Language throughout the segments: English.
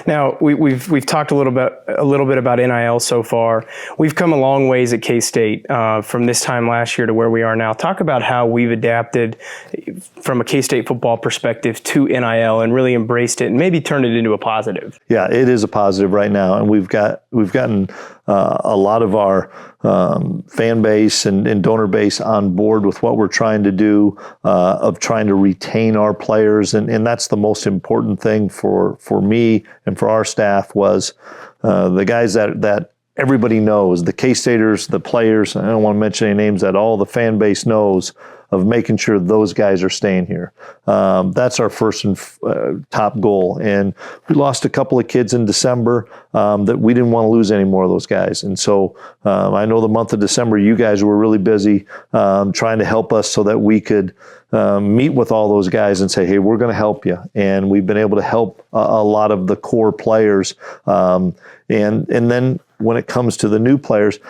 Now, we've talked a little bit about NIL so far. We've come a long ways at K-State from this time last year to where we are now. Talk about how we've adapted from a K-State football perspective to NIL and really embraced it and maybe turned it into a positive. Yeah, it is a positive right now, and we've gotten a lot of our fan base and donor base on board with what we're trying to do, of trying to retain our players, and that's the most important thing for me and for our staff was the guys that everybody knows, the K-Staters, the players. I don't want to mention any names, that all the fan base knows, of making sure those guys are staying here. That's our first and top goal. And we lost a couple of kids in December that we didn't want to lose any more of those guys. And so I know the month of December, you guys were really busy trying to help us so that we could meet with all those guys and say, hey, we're going to help you. And we've been able to help a lot of the core players. And then when it comes to the new players,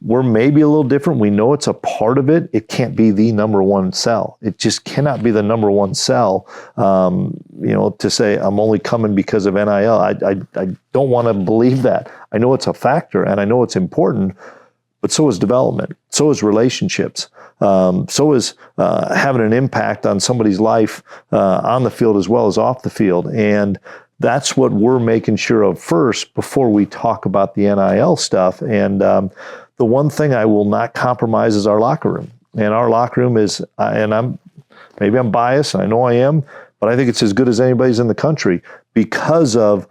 we're maybe a little different. We know it's a part of it. It can't be the number one sell. It just cannot be the number one sell. To say I'm only coming because of NIL. I don't want to believe that. I know it's a factor and I know it's important, but so is development. So is relationships. So is having an impact on somebody's life on the field as well as off the field. And that's what we're making sure of first before we talk about the NIL stuff. And the one thing I will not compromise is our locker room. And our locker room is, and I'm biased, and I know I am, but I think it's as good as anybody's in the country because of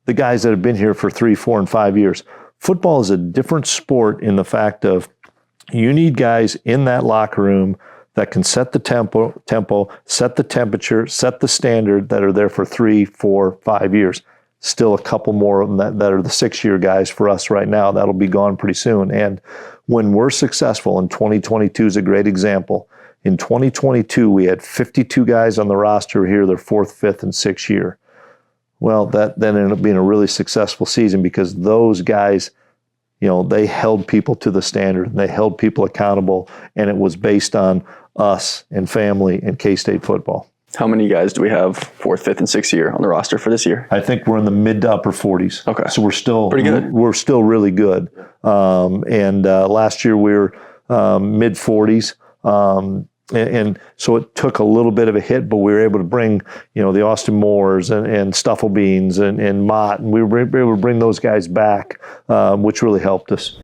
the guys that have been here for 3, 4, and 5 years. Football is a different sport in the fact of you need guys in that locker room that can set the tempo, set the temperature, set the standard, that are there for 3, 4, 5 years. Still a couple more of them that are the 6-year guys for us right now. That'll be gone pretty soon. And when we're successful, and 2022 is a great example. In 2022, we had 52 guys on the roster here, their 4th, 5th, and 6th year. Well, that then ended up being a really successful season because those guys, they held people to the standard, and they held people accountable, and it was based on us and family and K-State football. How many guys do we have 4th, 5th, and 6th year on the roster for this year? I think we're in the mid to upper 40s. Okay. So we're still pretty good. We're still really good. And last year we were mid 40s. And so it took a little bit of a hit, but we were able to bring, the Austin Moores and Stufflebeans and Mott, and we were able to bring those guys back, which really helped us.